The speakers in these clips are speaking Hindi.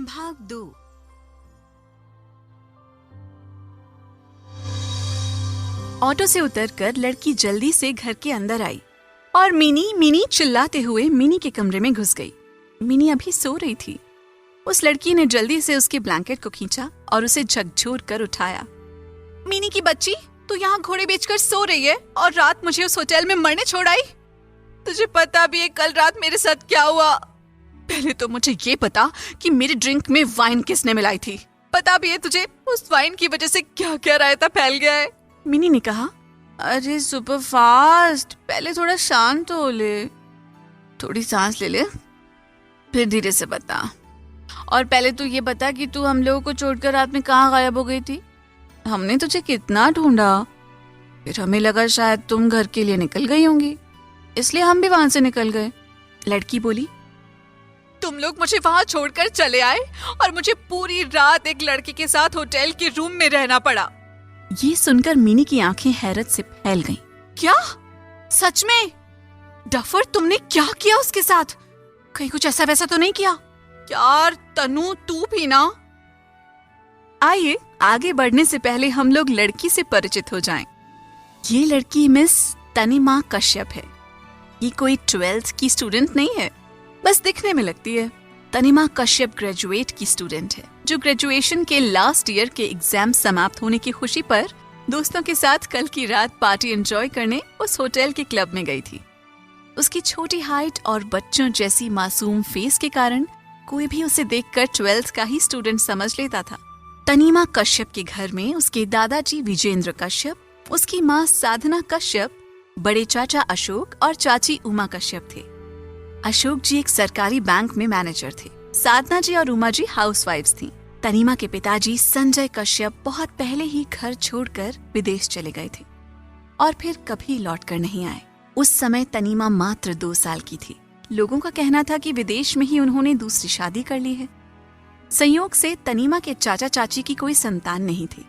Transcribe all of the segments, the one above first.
भाग 2। ऑटो से उतरकर लड़की जल्दी से घर के अंदर आई और मिनी चिल्लाते हुए मिनी के कमरे में घुस गई। मिनी अभी सो रही थी। उस लड़की ने जल्दी से उसके ब्लैंकेट को खींचा और उसे झकझोर कर उठाया। मिनी की बच्ची, तू यहाँ घोड़े बेचकर सो रही है और रात मुझे उस होटल में मरने छोड़ आई। तुझे पता भी है कल रात मेरे साथ क्या हुआ? पहले तो मुझे ये बता कि मेरे ड्रिंक में वाइन किसने मिलाई थी। पता भी है तुझे उस वाइन की वजह से क्या क्या रायता फैल गया है। मिनी ने कहा, अरे सुपर फास्ट, पहले थोड़ा शांत हो ले, थोड़ी सांस ले ले, फिर धीरे से बता। और पहले तू ये बता कि तू हम लोगों को छोड़कर रात में कहाँ गायब हो गई थी? हमने तुझे कितना ढूंढा, फिर हमें लगा शायद तुम घर के लिए निकल गई होंगी, इसलिए हम भी वहां से निकल गए। लड़की बोली, तुम लोग मुझे वहां छोड़कर चले आए और मुझे पूरी रात एक लड़के के साथ होटल के रूम में रहना पड़ा। ये सुनकर मिनी की आंखें हैरत से फैल गईं। क्या? सच में? डफर, तुमने क्या किया उसके साथ? कहीं कुछ ऐसा वैसा तो नहीं किया? यार तनु, तू भी ना। आइए आगे बढ़ने से पहले हम लोग लड़की से परिचित हो जाएं। ये लड़की मिस तनिमा कश्यप है। ये कोई 12th की स्टूडेंट नहीं है, बस दिखने में लगती है। तनिमा कश्यप ग्रेजुएट की स्टूडेंट है जो ग्रेजुएशन के लास्ट ईयर के एग्जाम समाप्त होने की खुशी पर दोस्तों के साथ कल की रात पार्टी एंजॉय करने उस होटल के क्लब में गई थी। उसकी छोटी हाइट और बच्चों जैसी मासूम फेस के कारण कोई भी उसे देखकर 12th का ही स्टूडेंट समझ लेता था। तनिमा कश्यप के घर में उसके दादाजी विजेंद्र कश्यप, उसकी माँ साधना कश्यप, बड़े चाचा अशोक और चाची उमा कश्यप थे। अशोक जी एक सरकारी बैंक में मैनेजर थे। साधना जी और उमा जी हाउसवाइफ्स थीं। तनिमा के पिताजी संजय कश्यप बहुत पहले ही घर छोड़कर विदेश चले गए थे और फिर कभी लौटकर नहीं आए। उस समय तनिमा मात्र 2 साल की थी। लोगों का कहना था कि विदेश में ही उन्होंने दूसरी शादी कर ली है। संयोग से तनिमा के चाचा चाची की कोई संतान नहीं थी,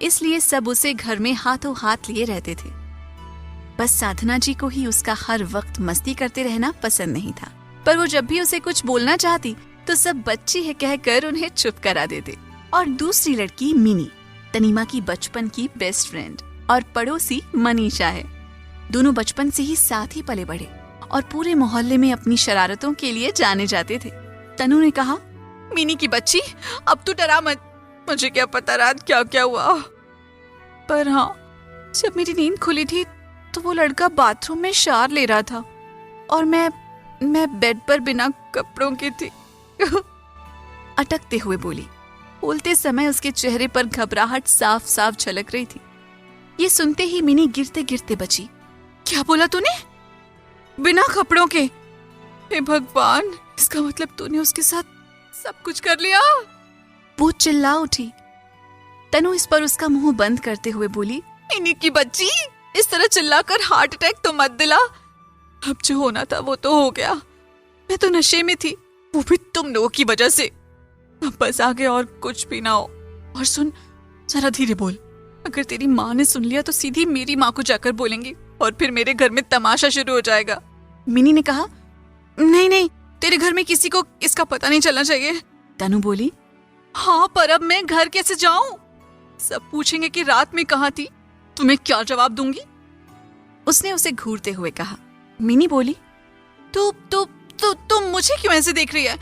इसलिए सब उसे घर में हाथों हाथ लिए रहते थे। बस साधना जी को ही उसका हर वक्त मस्ती करते रहना पसंद नहीं था, पर वो जब भी उसे कुछ बोलना चाहती तो सब बच्ची है कहकर उन्हें चुप करा देते। और दूसरी लड़की मिनी तनिमा की बचपन की बेस्ट फ्रेंड और पड़ोसी मनीषा है। दोनों बचपन से ही साथ ही पले बढ़े और पूरे मोहल्ले में अपनी शरारतों के लिए जाने जाते थे। तनु ने कहा, मिनी की बच्ची, अब तू डरा मत, मुझे क्या पता रात क्या क्या हुआ, पर हाँ, जब मेरी नींद खुली थी तो वो लड़का बाथरूम में शावर ले रहा था और मैं बेड पर बिना कपड़ों की थी। अटकते हुए बोली। बोलते समय उसके चेहरे पर घबराहट साफ साफ झलक रही थी। ये सुनते ही मिनी गिरते गिरते बची। क्या बोला तूने? बिना कपड़ों के? हे भगवान, इसका मतलब तूने उसके साथ सब कुछ कर लिया? वो चिल्ला उठी। तनु इस पर उसका मुंह बंद करते हुए बोली, मिनी की बच्ची, इस तरह चिल्लाकर हार्ट अटैक तो मत दिला। अब जो होना था वो तो हो गया। मैं तो नशे में थी, वो भी तुम लोगों की वजह से। अब बस आगे और कुछ भी ना हो। और सुन, जरा धीरे बोल, अगर तेरी माँ ने सुन लिया तो सीधी मेरी माँ को जाकर बोलेंगी और फिर मेरे घर में तमाशा शुरू हो जाएगा। मिनी ने कहा, नहीं, तेरे घर में किसी को इसका पता नहीं चलना चाहिए। तनु बोली, हाँ, पर अब मैं घर कैसे जाऊं? सब पूछेंगे कि रात में कहाँ थी, तुम्हें क्या जवाब दूंगी? उसने उसे घूरते हुए कहा। मिनी बोली, तू मुझे क्यों ऐसे देख रही है?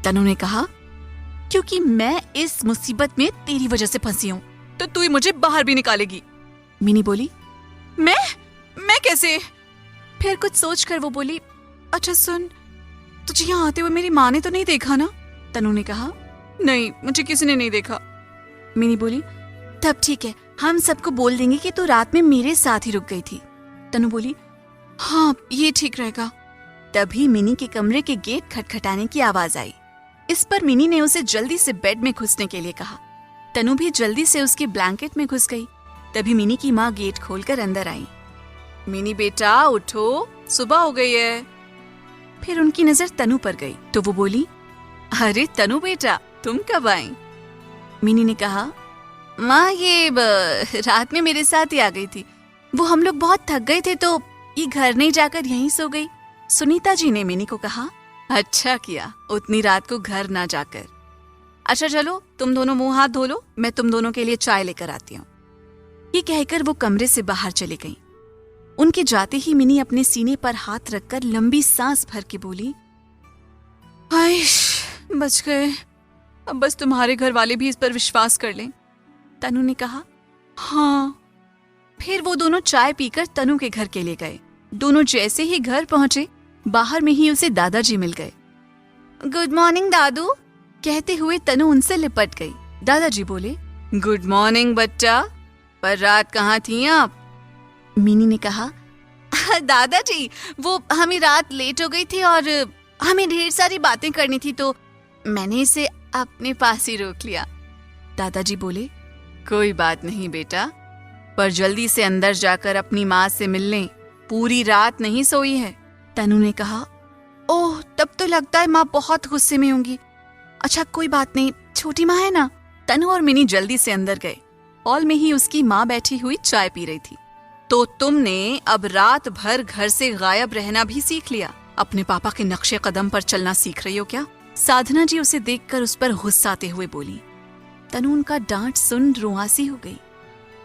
तनु ने कहा, क्योंकि मैं इस मुसीबत में तेरी वजह से फंसी हूं, तो तू ही मुझे बाहर भी निकालेगी। मिनी बोली, मैं कैसे? फिर कुछ सोचकर वो बोली, अच्छा सुन, तुझे यहाँ आते हुए मेरी माँ ने तो नहीं देखा ना? तनु ने कहा, नहीं, मुझे किसी ने नहीं देखा। मिनी बोली, तब ठीक है, हम सबको बोल देंगे कि तू रात में मेरे साथ ही रुक गई थी। तनु बोली, हाँ, ये ठीक रहेगा। तभी मिनी के कमरे के गेट खटखटाने की आवाज आई। इस पर मिनी ने उसे जल्दी से बेड में घुसने के लिए कहा। तनु भी जल्दी से उसके ब्लैंकेट में घुस गई। तभी मिनी की माँ गेट खोलकर अंदर आई। मिनी बेटा उठो, सुबह हो गई है। फिर उनकी नजर तनु पर गई तो वो बोली, अरे तनु बेटा, तुम कब आई? मिनी ने कहा, माँ ये रात में मेरे साथ ही आ गई थी। वो हम लोग बहुत थक गए थे तो ये घर नहीं जाकर यहीं सो गई। सुनीता जी ने मिनी को कहा, अच्छा किया उतनी रात को घर ना जाकर। अच्छा चलो तुम दोनों मुंह हाथ धो लो, मैं तुम दोनों के लिए चाय लेकर आती हूँ। ये कहकर वो कमरे से बाहर चली गई। उनके जाते ही मिनी अपने सीने पर हाथ रखकर लंबी सांस भर के बोली, आइश बच गए, अब बस तुम्हारे घर वाले भी इस पर विश्वास कर लें। तनु ने कहा, हाँ। फिर वो दोनों चाय पीकर तनु के घर के लिए गए। दोनों जैसे ही घर पहुंचे, बाहर में ही उसे दादाजी मिल गए। गुड मॉर्निंग दादू, कहते हुए तनु उनसे लिपट गई। दादाजी बोले, गुड मॉर्निंग बच्चा, पर रात कहाँ थी आप? मिनी ने कहा, दादाजी वो हमें रात लेट हो गई थी और हमें ढेर सारी बातें करनी थी तो मैंने इसे अपने पास ही रोक लिया। दादाजी बोले, कोई बात नहीं बेटा, पर जल्दी से अंदर जाकर अपनी माँ से मिल लें, पूरी रात नहीं सोई है। तनु ने कहा, ओह तब तो लगता है माँ बहुत गुस्से में होंगी। अच्छा कोई बात नहीं, छोटी माँ है ना। तनु और मिनी जल्दी से अंदर गए। हॉल में ही उसकी माँ बैठी हुई चाय पी रही थी। तो तुमने अब रात भर घर से गायब रहना भी सीख लिया, अपने पापा के नक्शे कदम पर चलना सीख रही हो क्या? साधना जी उसे देखकर उस पर गुस्साते हुए बोली। तनु उनका डांट सुन रुआसी हो गई।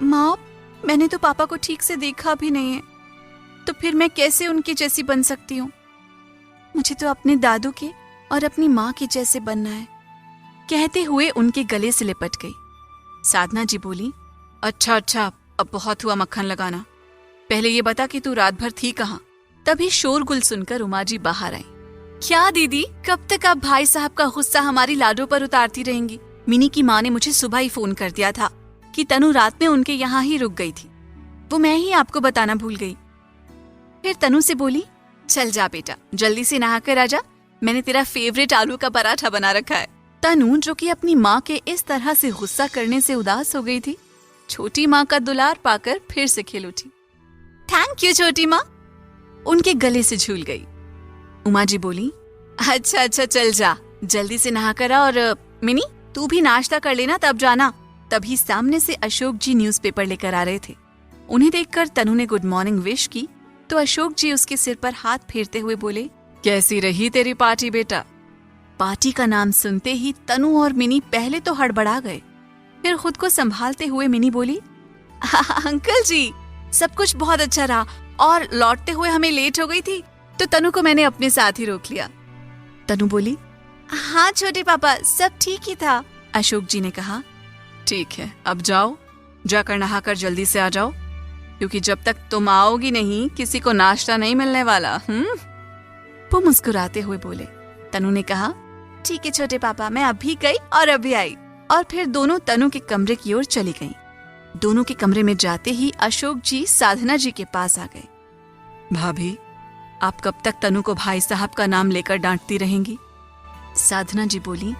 माँ मैंने तो पापा को ठीक से देखा भी नहीं है, तो फिर मैं कैसे उनकी जैसी बन सकती हूँ? मुझे तो अपने दादू के और अपनी माँ के जैसे बनना है, कहते हुए उनके गले से लिपट गई। साधना जी बोली, अच्छा अब बहुत हुआ मक्खन लगाना, पहले ये बता कि तू रात भर थी कहाँ? तभी शोरगुल सुनकर उमा जी बाहर आई। क्या दीदी, कब तक आप भाई साहब का गुस्सा हमारी लाडो पर उतारती रहेंगी? मिनी की माँ ने मुझे सुबह ही फोन कर दिया था कि तनु रात में उनके यहाँ ही रुक गई थी, वो मैं ही आपको बताना भूल गई। फिर तनु से बोली, चल जा बेटा, जल्दी से नहा कर आजा, मैंने तेरा फेवरेट आलू का पराठा बना रखा है। तनु जो कि अपनी माँ के इस तरह से गुस्सा करने से उदास हो गई थी, छोटी माँ का दुलार पाकर फिर से खिल उठी। थैंक यू छोटी माँ, उनके गले से झूल गई। उमा जी बोली, अच्छा चल जा, जल्दी से नहा कर आ, और मिनी तू भी नाश्ता कर लेना तब जाना। तभी सामने से अशोक जी न्यूज़पेपर लेकर आ रहे थे। उन्हें देखकर तनु ने गुड मॉर्निंग विश की तो अशोक जी उसके सिर पर हाथ फेरते हुए बोले, कैसी रही तेरी पार्टी बेटा? पार्टी का नाम सुनते ही तनु और मिनी पहले तो हड़बड़ा गए, फिर खुद को संभालते हुए मिनी बोली, अंकल जी सब कुछ बहुत अच्छा रहा, और लौटते हुए हमें लेट हो गई थी तो तनु को मैंने अपने साथ ही रोक लिया। तनु बोली, हाँ छोटे पापा सब ठीक ही था। अशोक जी ने कहा, ठीक है अब जाओ, जाकर नहाकर जल्दी से आ जाओ, क्योंकि जब तक तुम आओगी नहीं किसी को नाश्ता नहीं मिलने वाला। वो मुस्कुराते हुए बोले। तनु ने कहा, ठीक है छोटे पापा, मैं अभी गई और अभी आई। और फिर दोनों तनु के कमरे की ओर चली गईं। दोनों के कमरे में जाते ही अशोक जी साधना जी के पास आ गए। भाभी आप कब तक तनु को भाई साहब का नाम लेकर डांटती रहेंगी? साधना जी बोली,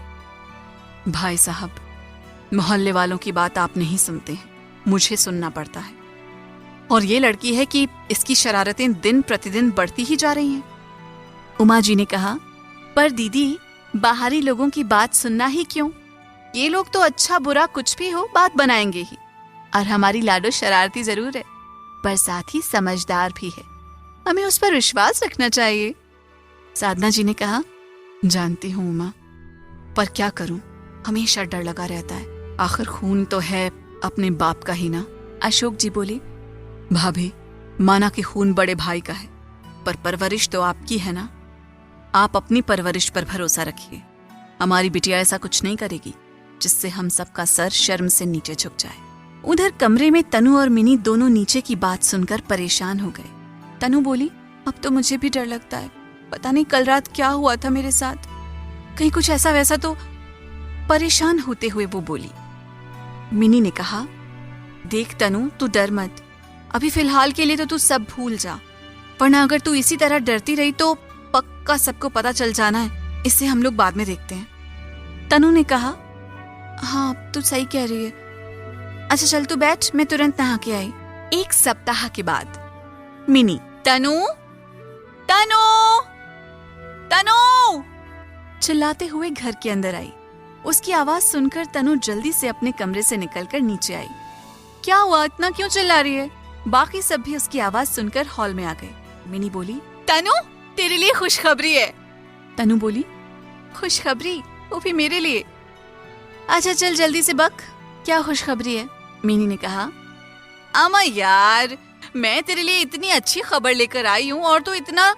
भाई साहब मोहल्ले वालों की बात आप नहीं सुनते हैं, मुझे सुनना पड़ता है, और ये लड़की है कि इसकी शरारतें दिन प्रतिदिन बढ़ती ही जा रही हैं। उमा जी ने कहा, पर दीदी बाहरी लोगों की बात सुनना ही क्यों? ये लोग तो अच्छा बुरा कुछ भी हो बात बनाएंगे ही, और हमारी लाडो शरारती जरूर है पर साथ ही समझदार भी है, हमें उस पर विश्वास रखना चाहिए। साधना जी ने कहा, जानती हूँ उमा, पर क्या करूं, हमेशा डर लगा रहता है, आखिर खून तो है अपने बाप का ही ना। अशोक जी बोले, भाभी माना कि खून बड़े भाई का है, पर परवरिश तो आपकी है ना, आप अपनी परवरिश पर भरोसा रखिए, हमारी बिटिया ऐसा कुछ नहीं करेगी जिससे हम सबका सर शर्म से नीचे झुक जाए। उधर कमरे में तनु और मिनी दोनों नीचे की बात सुनकर परेशान हो गए। तनु बोली, अब तो मुझे भी डर लगता है, पता नहीं कल रात क्या हुआ था मेरे साथ, कहीं कुछ ऐसा वैसा तो। परेशान होते हुए वो बोली। मिनी ने कहा, देख तनु तू डर मत, अभी फिलहाल के लिए तो तू सब भूल जा, वरना अगर तू इसी तरह डरती रही तो पक्का सबको पता चल जाना है, इससे हम लोग बाद में देखते हैं। तनु ने कहा, हाँ तू सही कह रही है, अच्छा चल तू बैठ, मैं तुरंत नहा के आई। एक सप्ताह के बाद मिनी, तनु तनु तनु चिल्लाते हुए घर के अंदर आई। उसकी आवाज सुनकर तनु जल्दी से अपने कमरे से निकलकर नीचे आई। क्या हुआ, इतना क्यों चिल्ला रही है? बाकी सब भी उसकी आवाज सुनकर हॉल में आ गए। मिनी बोली, तनु तेरे लिए खुशखबरी है, तनु बोली, खुशखबरी, वो भी मेरे लिए। अच्छा चल जल्दी से बक, क्या खुशखबरी है? मीनी ने कहा। अमा यार, मैं तेरे लिए इतनी अच्छी खबर लेकर आई हूँ और तू इतना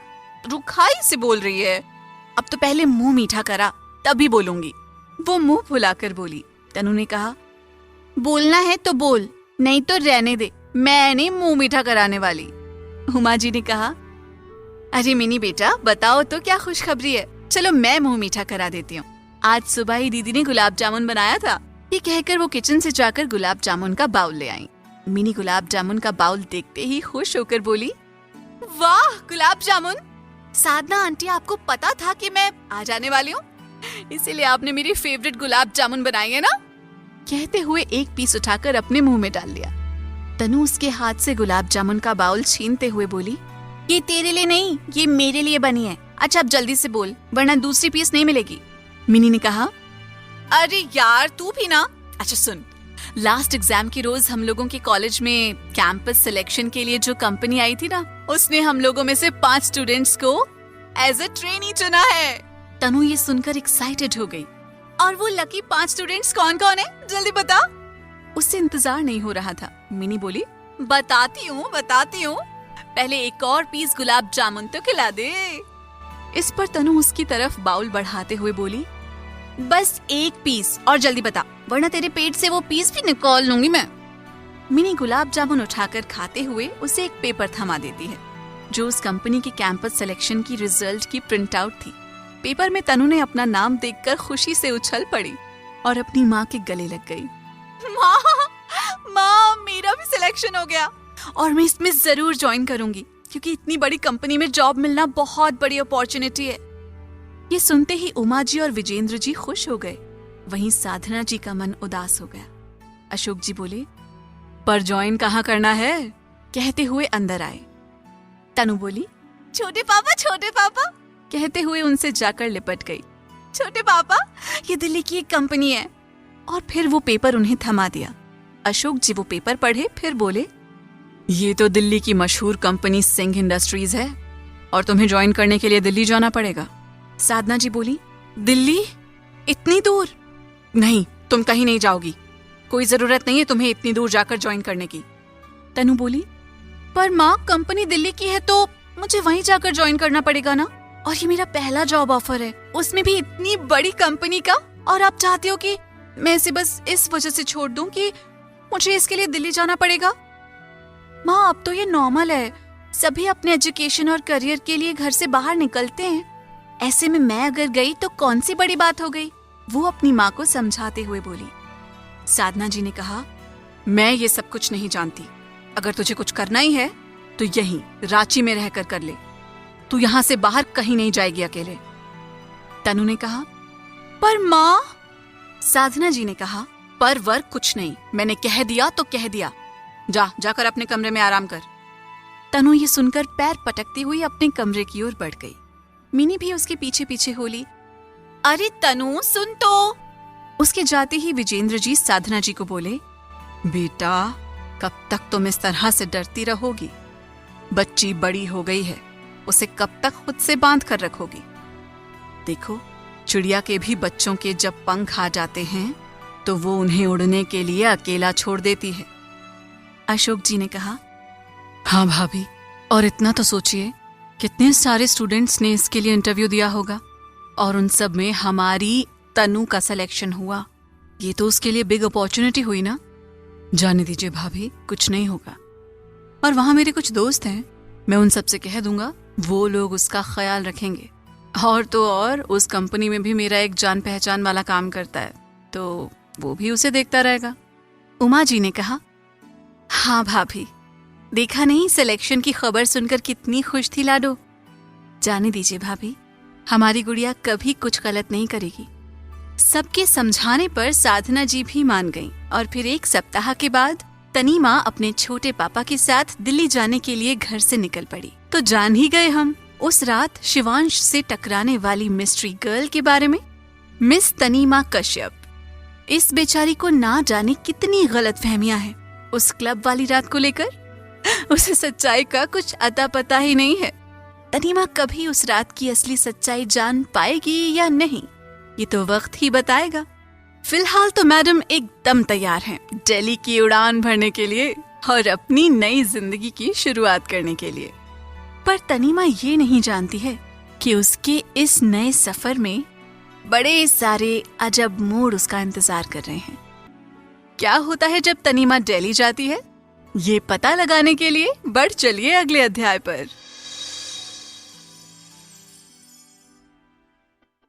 रुखाई से बोल रही है। अब तो पहले मुंह मीठा करा तभी बोलूंगी। वो मुंह फुलाकर बोली। तनु ने कहा, बोलना है तो बोल, नहीं तो रहने दे, मैं नहीं मुंह मीठा कराने वाली। उमा जी ने कहा, अरे मिनी बेटा बताओ तो क्या खुशखबरी है? चलो मैं मुंह मीठा करा देती हूँ। आज सुबह ही दीदी ने गुलाब जामुन बनाया था। ये कहकर वो किचन से जाकर गुलाब जामुन का बाउल ले आई। मिनी गुलाब जामुन का बाउल देखते ही खुश होकर बोली, वाह गुलाब जामुन! साधना आंटी, आपको पता था कि मैं आ जाने वाली हूँ, इसीलिए आपने मेरी फेवरेट गुलाब जामुन बनाई है ना? कहते हुए एक पीस उठाकर अपने मुंह में डाल लिया। तनु उसके हाथ से गुलाब जामुन का बाउल छीनते हुए बोली, ये तेरे लिए नहीं, ये मेरे लिए बनी है। अच्छा अब जल्दी से बोल, वरना दूसरी पीस नहीं मिलेगी। मिनी ने कहा, अरे यार तू भी ना। अच्छा सुन, लास्ट एग्जाम के रोज हम लोगों के कॉलेज में कैंपस सिलेक्शन के लिए जो कंपनी आई थी ना, उसने हम लोगों में से 5 स्टूडेंट्स को एज अ ट्रेनी चुना है। तनु ये सुनकर एक्साइटेड हो गई। और वो लकी 5 स्टूडेंट्स कौन कौन है, जल्दी बता। उससे इंतजार नहीं हो रहा था। मिनी बोली, बताती हूँ, पहले एक और पीस गुलाब जामुन तो खिला दे। इस पर तनु उसकी तरफ बाउल बढ़ाते हुए बोली, बस एक पीस और जल्दी बता, वरना तेरे पेट से वो पीस भी निकाल लूंगी मैं। मिनी गुलाब जामुन उठाकर खाते हुए उसे एक पेपर थमा देती है, जो उस कंपनी की कैंपस सिलेक्शन की रिजल्ट की प्रिंट आउट थी। पेपर में तनु ने अपना नाम देखकर खुशी से उछल पड़ी और अपनी माँ के गले लग गई। माँ, मेरा भी सिलेक्शन हो गया और मैं इसमें जरूर ज्वाइन करूंगी, क्योंकि इतनी बड़ी कंपनी में जॉब मिलना बहुत बड़ी अपॉर्चुनिटी है। ये सुनते ही उमा जी और विजेंद्र जी खुश हो गए। वहीं साधना जी का मन उदास हो गया। अशोक जी बोले, पर ज्वाइन कहाँ करना है? कहते हुए अंदर आए। तनु बोली, छोटे पापा कहते हुए उनसे जाकर लिपट गई। छोटे पापा, ये दिल्ली की एक कंपनी है। और फिर वो पेपर उन्हें थमा दिया। अशोक जी वो पेपर पढ़े, फिर बोले, ये तो दिल्ली की मशहूर कंपनी सिंह इंडस्ट्रीज है और तुम्हें ज्वाइन करने के लिए दिल्ली जाना पड़ेगा। साधना जी बोली, दिल्ली? इतनी दूर? नहीं, तुम कहीं नहीं जाओगी, कोई जरूरत नहीं है तुम्हें इतनी दूर जाकर ज्वाइन करने की। तनु बोली, पर माँ कंपनी दिल्ली की है तो मुझे वहीं जाकर ज्वाइन करना पड़ेगा ना, और ये मेरा पहला जॉब ऑफर है, उसमें भी इतनी बड़ी कंपनी का, और आप चाहते हो कि मैं इसे बस इस वजह से छोड़ दूं कि मुझे इसके लिए दिल्ली जाना पड़ेगा? माँ अब तो ये नॉर्मल है, सभी अपने एजुकेशन और करियर के लिए घर से बाहर निकलते हैं, ऐसे में मैं अगर गई तो कौन सी बड़ी बात हो गई? वो अपनी माँ को समझाते हुए बोली। साधना जी ने कहा, मैं ये सब कुछ नहीं जानती, अगर तुझे कुछ करना ही है तो यहीं रांची में रहकर कर ले, तू यहाँ से बाहर कहीं नहीं जाएगी अकेले। तनु ने कहा, पर माँ। साधना जी ने कहा, पर वर्क कुछ नहीं, मैंने कह दिया तो कह दिया, जाकर अपने कमरे में आराम कर। तनु ये सुनकर पैर पटकती हुई अपने कमरे की ओर बढ़ गई। मिनी भी उसके पीछे पीछे बोली, अरे तनु सुन तो। उसके जाते ही विजेंद्र जी साधना जी को बोले, बेटा कब तक तुम इस तरह से डरती रहोगी? बच्ची बड़ी हो गई है, उसे कब तक खुद से बांध कर रखोगी? देखो, चिड़िया के भी बच्चों के जब पंख आ जाते हैं तो वो उन्हें उड़ने के लिए अकेला छोड़ देती है। अशोक जी ने कहा, हाँ भाभी, और इतना तो सोचिए कितने सारे स्टूडेंट्स ने इसके लिए इंटरव्यू दिया होगा और उन सब में हमारी तनु का सिलेक्शन हुआ। ये तो उसके लिए बिग अपॉर्चुनिटी हुई ना। जाने दीजिए भाभी, कुछ नहीं होगा। और वहां मेरे कुछ दोस्त हैं, मैं उन सब से कह दूंगा, वो लोग उसका ख्याल रखेंगे। और तो और उस कंपनी में भी मेरा एक जान पहचान वाला काम करता है, तो वो भी उसे देखता रहेगा। उमा जी ने कहा, हाँ भाभी, देखा नहीं सिलेक्शन की खबर सुनकर कितनी खुश थी लाडो। जाने दीजिए भाभी, हमारी गुड़िया कभी कुछ गलत नहीं करेगी। सबके समझाने पर साधना जी भी मान गईं और फिर एक सप्ताह के बाद तनीमा अपने छोटे पापा के साथ दिल्ली जाने के लिए घर से निकल पड़ी। तो जान ही गए हम उस रात शिवांश से टकराने वाली मिस्ट्री गर्ल के बारे में, मिस तनीमा कश्यप। इस बेचारी को ना जाने कितनी गलतफहमियां हैं उस क्लब वाली रात को लेकर। उसे सच्चाई का कुछ अता पता ही नहीं है। तनीमा कभी उस रात की असली सच्चाई जान पाएगी या नहीं, ये तो वक्त ही बताएगा। फिलहाल तो मैडम एकदम तैयार हैं दिल्ली की उड़ान भरने के लिए और अपनी नई जिंदगी की शुरुआत करने के लिए। पर तनीमा ये नहीं जानती है कि उसके इस नए सफर में बड़े सारे अजब मोड़ उसका इंतजार कर रहे हैं। क्या होता है जब तनीमा दिल्ली जाती है, ये पता लगाने के लिए बढ़ चलिए अगले अध्याय पर।